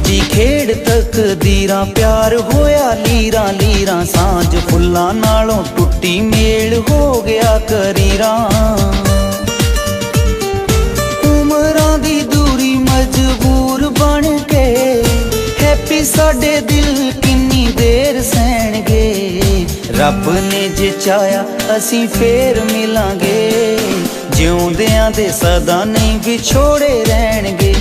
रची खेड़ तकदीरां प्यार होया लीरां लीरां सांझ फुल्लां नालों टुट्टी मेल हो गया करीरां उमरां दी दूरी मजबूर बन के हैप्पी साडे दिल किन्नी देर सहणगे रब ने जे चाया असीं फेर मिलांगे जिउंदियां दे सदा नहीं विछोड़े रहणगे।